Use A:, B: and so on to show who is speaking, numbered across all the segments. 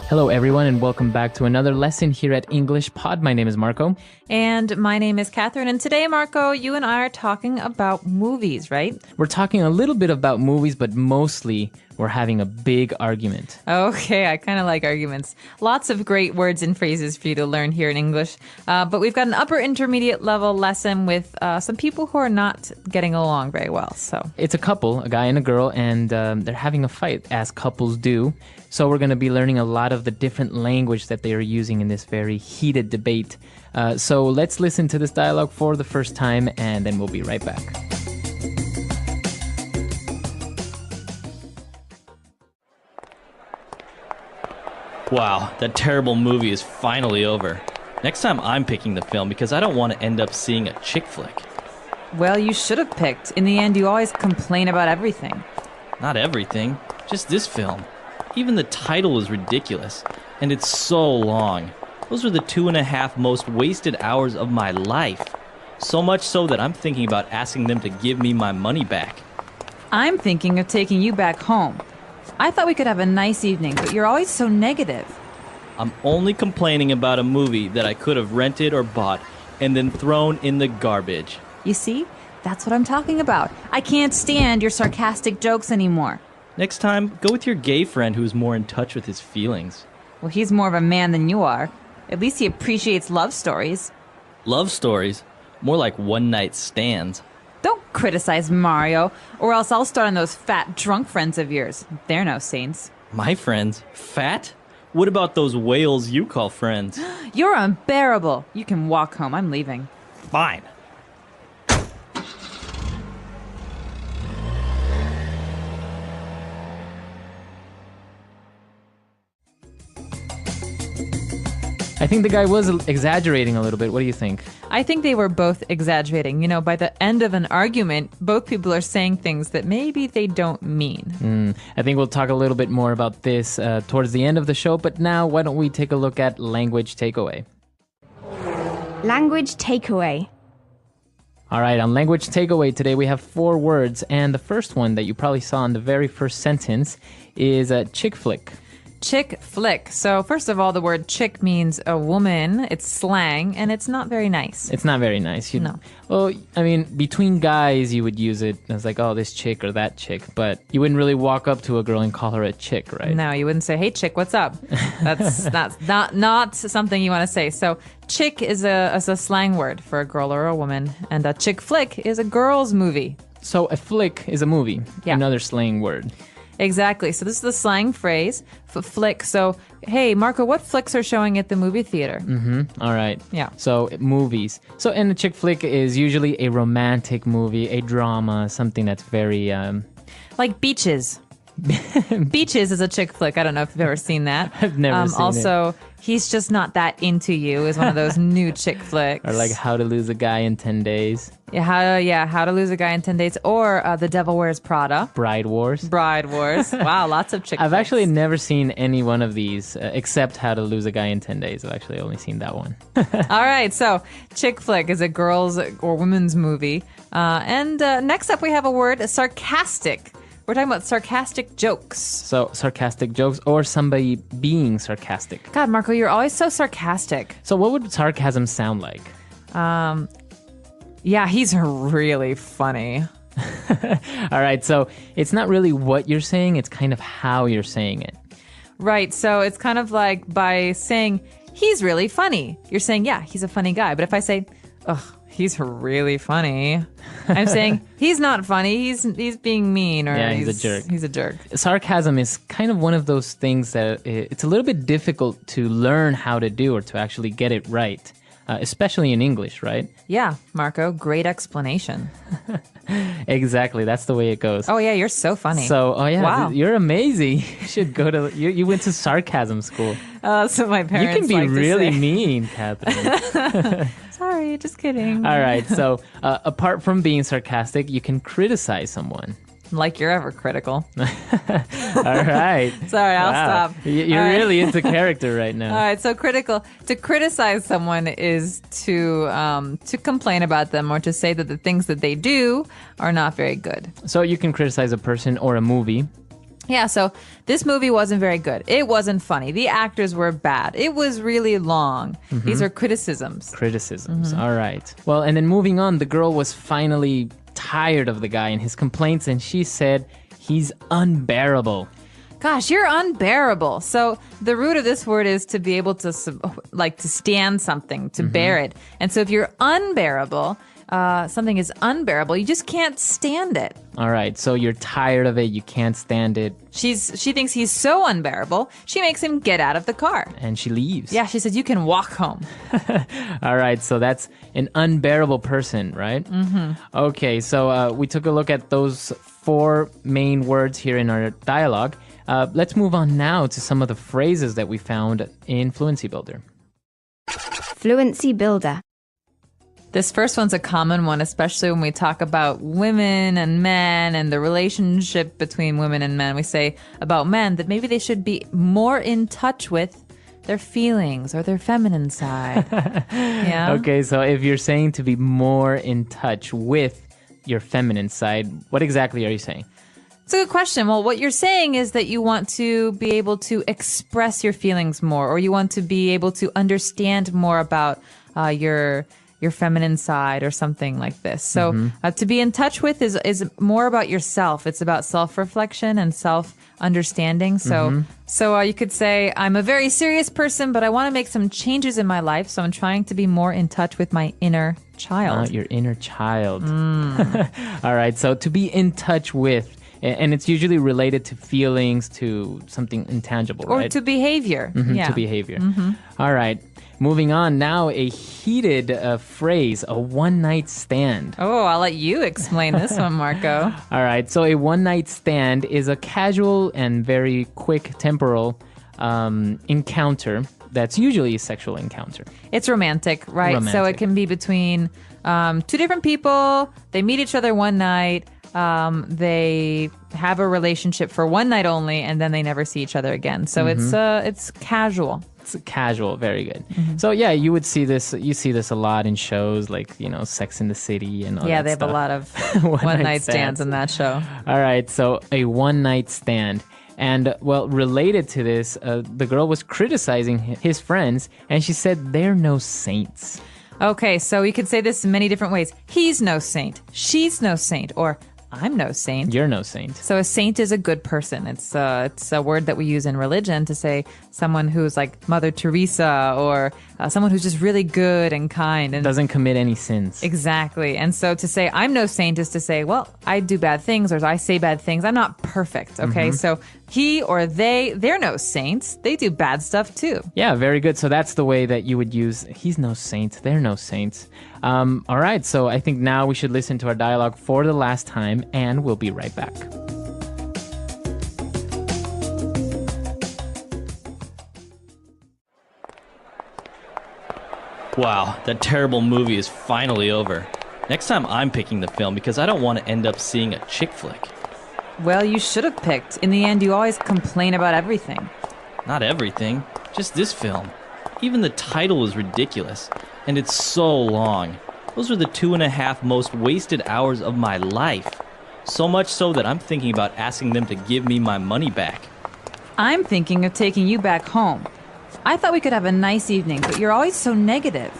A: Hello, everyone, and welcome back to another lesson here at English Pod. My name is Marco.
B: And my name is Catherine. And today, Marco, you and I are talking about movies, right?
A: We're talking a little bit about movies, but mostly we're having a big argument.
B: Okay, I kind of like arguments. Lots of great words and phrases for you to learn here in English. But we've got an upper intermediate level lesson with some people who are not getting along very well. So
A: it's a couple, a guy and a girl, and they're having a fight, as couples do. So we're going to be learning a lot of the different language that they are using in this very heated debate. So let's listen to this dialogue for the first time, and then we'll be right back.
C: Wow, that terrible movie is finally over. Next time I'm picking the film because I don't want to end up seeing a chick flick.
B: well, you should have picked. In the end, you always complain about everything.
C: Not everything, just this film. Even the title is ridiculous, and it's so long. Those are the 2.5 most wasted hours of my life. So much so that I'm thinking about asking them to give me my money back.
B: I'm thinking of taking you back home. I thought we could have a nice evening, but you're always so negative.
C: I'm only complaining about a movie that I could have rented or bought and then thrown in the garbage.
B: You see? That's what I'm talking about. I can't stand your sarcastic jokes anymore.
C: Next time, go with your gay friend who's more in touch with his feelings.
B: Well, he's more of a man than you are. At least he appreciates love stories.
C: Love stories? More like one-night stands.
B: Don't criticize Mario, or else I'll start on those fat drunk friends of yours. They're no saints.
C: My friends? Fat? What about those whales you call friends?
B: You're unbearable. You can walk home. I'm leaving.
C: Fine.
A: I think the guy was exaggerating a little bit. What do you think?
B: I think they were both exaggerating. You know, by the end of an argument, both people are saying things that maybe they don't mean.
A: I think we'll talk a little bit more about this towards the end of the show, but now why don't we take a look at language takeaway?
D: Language takeaway.
A: All right, on language takeaway today we have 4 words, and the first one that you probably saw in the very first sentence is a chick flick.
B: Chick flick. So first of all, the word chick means a woman. It's slang, and it's not very nice.
A: It's not very nice.
B: No.
A: Well, I mean, between guys, you would use it as like, oh, this chick or that chick, but you wouldn't really walk up to a girl and call her a chick, right?
B: No, you wouldn't say, hey, chick, what's up? That's not something you want to say. So chick is a slang word for a girl or a woman, and a chick flick is a girl's movie.
A: So a flick is a movie,
B: Yeah.
A: another slang word.
B: Exactly. So this is the slang phrase for flick. So, hey, Marco, what flicks are showing at the movie theater?
A: All right.
B: Yeah.
A: So movies. So, and a chick flick is usually a romantic movie, a drama, something that's very...
B: Like Beaches. Beaches is a chick flick. I don't know if you've ever seen that.
A: I've never seen it.
B: Also, He's Just Not That Into You is one of those new chick flicks.
A: Or like How to Lose a Guy in 10 Days.
B: How to Lose a Guy in 10 Days. Or The Devil Wears Prada.
A: Bride Wars.
B: Bride Wars. Wow, lots of chick flicks.
A: I've actually never seen any one of these except How to Lose a Guy in 10 Days. I've actually only seen that one.
B: All right, so chick flick is a girl's or women's movie. And next up we have a word, sarcastic. We're talking about sarcastic jokes.
A: So sarcastic jokes or somebody being sarcastic.
B: God, Marco, you're always so sarcastic.
A: So what would sarcasm sound like?
B: Yeah, he's really funny.
A: All right, so it's not really what you're saying, it's kind of how you're saying it.
B: Right, so it's kind of like by saying, he's really funny. You're saying, yeah, he's a funny guy. But if I say, ugh, he's really funny, I'm saying, he's not funny, he's being mean, or
A: Yeah, he's a jerk.
B: He's a jerk.
A: Sarcasm is kind of one of those things that it's a little bit difficult to learn how to do or to actually get it right, especially in English, right?
B: Yeah, Marco, great explanation.
A: Exactly, that's the way it goes.
B: Oh, yeah, you're so funny.
A: So,
B: Wow.
A: you're amazing. You should go to, you went to sarcasm school.
B: So my
A: You
B: parents
A: can be
B: like to
A: really
B: say-
A: mean, Catherine.
B: Sorry, just kidding.
A: All right, so apart from being sarcastic, you can criticize someone.
B: Like you're ever critical.
A: All right.
B: Sorry, I'll
A: Wow.
B: stop.
A: You're
B: All right.
A: really into character right now.
B: All right, so critical. To criticize someone is to complain about them or to say that the things that they do are not very good.
A: So you can criticize a person or a movie.
B: Yeah, so this movie wasn't very good. It wasn't funny. The actors were bad. It was really long. These are criticisms.
A: Criticisms. All right. Well, and then moving on, the girl was finally tired of the guy and his complaints, and she said he's unbearable.
B: Gosh, you're unbearable. So the root of this word is to be able to to stand something, to bear it. And so if you're unbearable, something is unbearable, you just can't stand it.
A: All right, so you're tired of it, you can't stand it.
B: She thinks he's so unbearable, she makes him get out of the car.
A: And she leaves.
B: Yeah, she says, you can walk home.
A: All right, so that's an unbearable person, right? Okay, so we took a look at those 4 main words here in our dialogue. Let's move on now to some of the phrases that we found in Fluency Builder.
D: Fluency Builder.
B: This first one's a common one, especially when we talk about women and men and the relationship between women and men. We say about men that maybe they should be more in touch with their feelings or their feminine side. Yeah.
A: Okay, so if you're saying to be more in touch with your feminine side, what exactly are you saying?
B: It's a good question. Well, what you're saying is that you want to be able to express your feelings more, or you want to be able to understand more about your feminine side or something like this. So to be in touch with is more about yourself. It's about self-reflection and self-understanding. So you could say, I'm a very serious person, but I want to make some changes in my life. So I'm trying to be more in touch with my inner child.
A: Your inner child. All right, so to be in touch with, and it's usually related to feelings, to something intangible,
B: or
A: right?
B: to behavior.
A: To behavior. All right. Moving on now, a heated phrase, a one-night stand.
B: Oh, I'll let you explain this one, Marco.
A: All right. So a one-night stand is a casual and very quick temporal encounter that's usually a sexual encounter.
B: It's romantic, right? So
A: Romantic.
B: it can be between 2 different people. They meet each other one night. They have a relationship for one night only, and then they never see each other again. So it's casual.
A: It's casual, very good. So yeah, you see this a lot in shows like, Sex in the City and all
B: Yeah,
A: that
B: they have
A: stuff.
B: a lot of one night stands in that show.
A: All right, so a one-night stand. And, well, related to this, the girl was criticizing his friends, and she said they're no saints.
B: Okay, so you could say this in many different ways. He's no saint. She's no saint. Or I'm no saint.
A: You're no saint.
B: So a saint is a good person. It's a word that we use in religion to say someone who's like Mother Teresa, or someone who's just really good and kind and
A: Doesn't commit any sins.
B: Exactly. And so to say I'm no saint is to say, well, I do bad things, or I say bad things. I'm not perfect. Okay. So he or they're no saints. They do bad stuff too.
A: Yeah, very good. So that's the way that you would use he's no saint, they're no saints. All right, so I think now we should listen to our dialogue for the last time, and we'll be right back.
C: Wow, that terrible movie is finally over. Next time I'm picking the film because I don't want to end up seeing a chick flick.
B: Well, you should have picked. In the end, you always complain about everything.
C: Not everything, just this film. Even the title is ridiculous, and it's so long. Those were the 2.5 most wasted hours of my life. So much so that I'm thinking about asking them to give me my money back.
B: I'm thinking of taking you back home. I thought we could have a nice evening, but you're always so negative.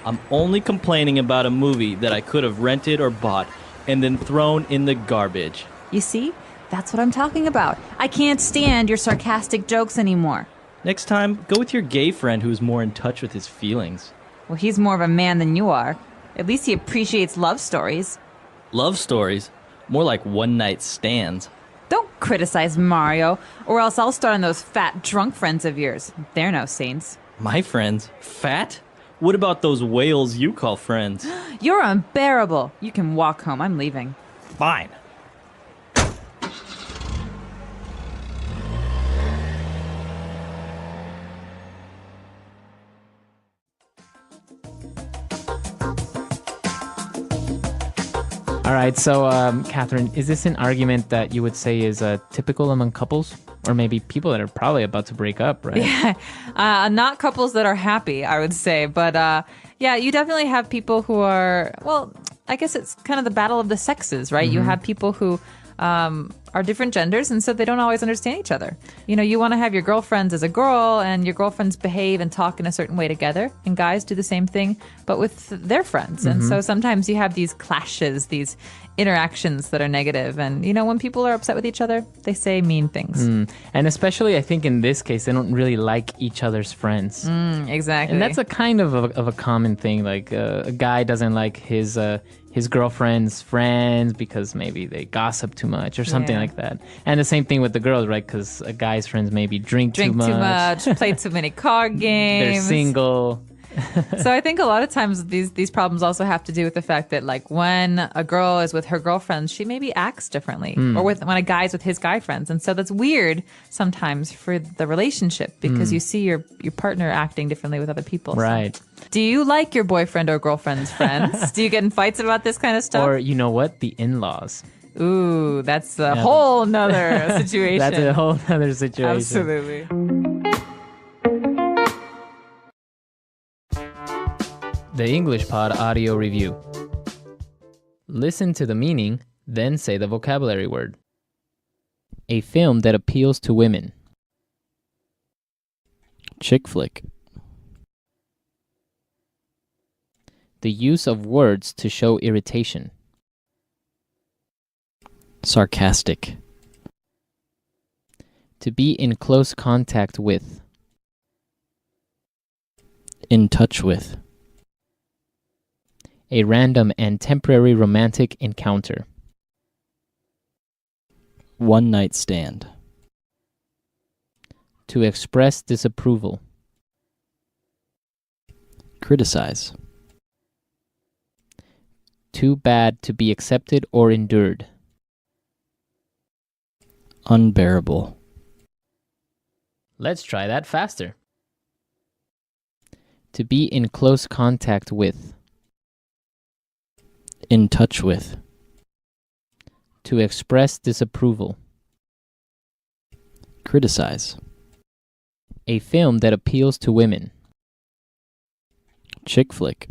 C: I'm only complaining about a movie that I could have rented or bought and then thrown in the garbage.
B: You see? That's what I'm talking about. I can't stand your sarcastic jokes anymore.
C: Next time, go with your gay friend who's more in touch with his feelings.
B: Well, he's more of a man than you are. At least he appreciates love stories.
C: Love stories? More like one-night stands.
B: Don't criticize Mario, or else I'll start on those fat drunk friends of yours. They're no saints.
C: My friends? Fat? What about those whales you call friends?
B: You're unbearable. You can walk home. I'm leaving.
C: Fine.
A: All right, so Catherine, is this an argument that you would say is typical among couples? Or maybe people that are probably about to break up, right?
B: Yeah, not couples that are happy, I would say. But yeah, you definitely have people who are, well, I guess it's kind of the battle of the sexes, right? You have people who are different genders, and so they don't always understand each other. You know, you want to have your girlfriends as a girl, and your girlfriends behave and talk in a certain way together, and guys do the same thing, but with their friends. And so sometimes you have these clashes, these interactions that are negative, and you know, when people are upset with each other, they say mean things.
A: And especially, I think in this case, they don't really like each other's friends.
B: Exactly.
A: And that's a kind of a common thing. Like a guy doesn't like his girlfriend's friends because maybe they gossip too much or something
B: Yeah.
A: like that. And the same thing with the girls, right? Because a guy's friends maybe drink too much.
B: Play too many card games.
A: They're single.
B: So I think a lot of times these problems also have to do with the fact that, like, when a girl is with her girlfriends, she maybe acts differently, or when a guy's with his guy friends, and so that's weird sometimes for the relationship because you see your partner acting differently with other people. So.
A: Right.
B: Do you like your boyfriend or girlfriend's friends? Do you get in fights about this kind of stuff?
A: Or you know what? The in-laws.
B: Ooh, that's a whole nother situation.
A: That's a whole other situation.
B: Absolutely.
A: The English Pod Audio Review. Listen to the meaning, then say the vocabulary word. A film that appeals to women.
E: Chick flick.
A: The use of words to show irritation.
E: Sarcastic.
A: To be in close contact with.
E: In touch with.
A: A random and temporary romantic encounter.
E: One night stand.
A: To express disapproval.
E: Criticize.
A: Too bad to be accepted or endured.
E: Unbearable.
A: Let's try that faster. To be in close contact with.
E: In touch with.
A: To express disapproval.
E: Criticize.
A: A film that appeals to women.
E: Chick flick.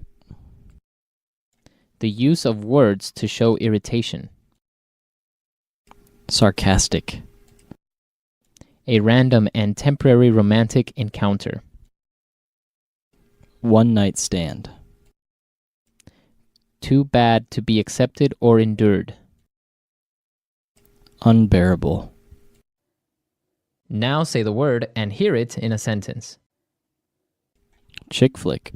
A: The use of words to show irritation.
E: Sarcastic.
A: A random and temporary romantic encounter.
E: One night stand.
A: Too bad to be accepted or endured.
E: Unbearable.
A: Now say the word and hear it in a sentence.
E: Chick flick.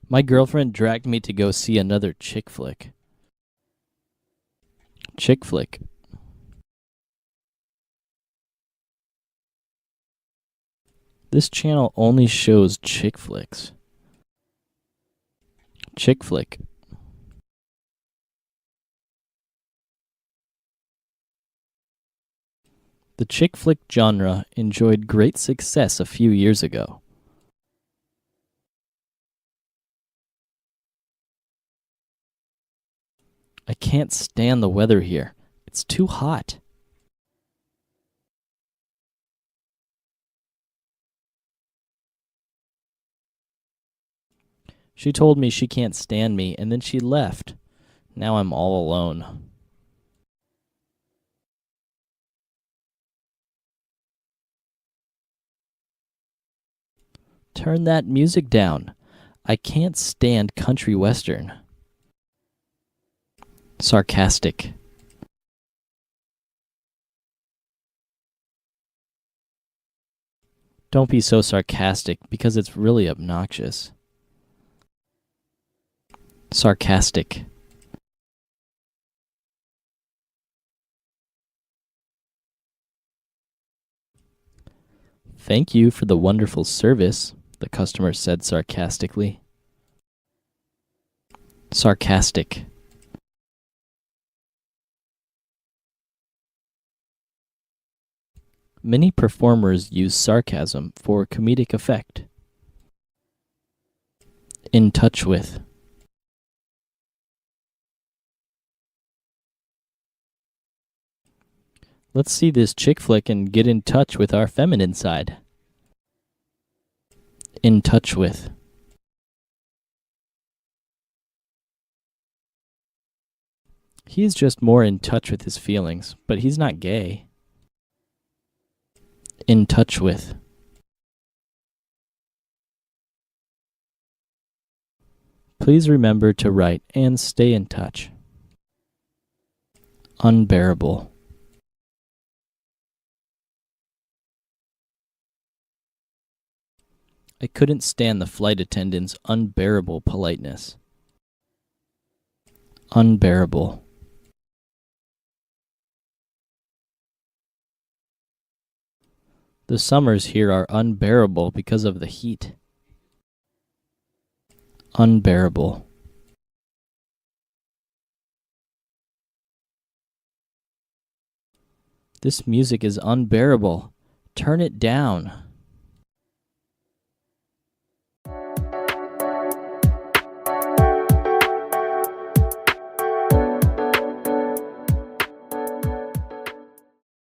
E: My girlfriend dragged me to go see another chick flick. Chick flick. This channel only shows chick flicks. Chick flick. The chick flick genre enjoyed great success a few years ago. I can't stand the weather here. It's too hot. She told me she can't stand me, and then she left. Now I'm all alone. Turn that music down. I can't stand country western. Sarcastic. Don't be so sarcastic because it's really obnoxious. Sarcastic. Thank you for the wonderful service, the customer said sarcastically. Sarcastic. Many performers use sarcasm for comedic effect. In touch with. Let's see this chick flick and get in touch with our feminine side. In touch with. He's just more in touch with his feelings, but he's not gay. In touch with. Please remember to write and stay in touch. Unbearable. I couldn't stand the flight attendant's unbearable politeness. Unbearable. The summers here are unbearable because of the heat. Unbearable. This music is unbearable. Turn it down.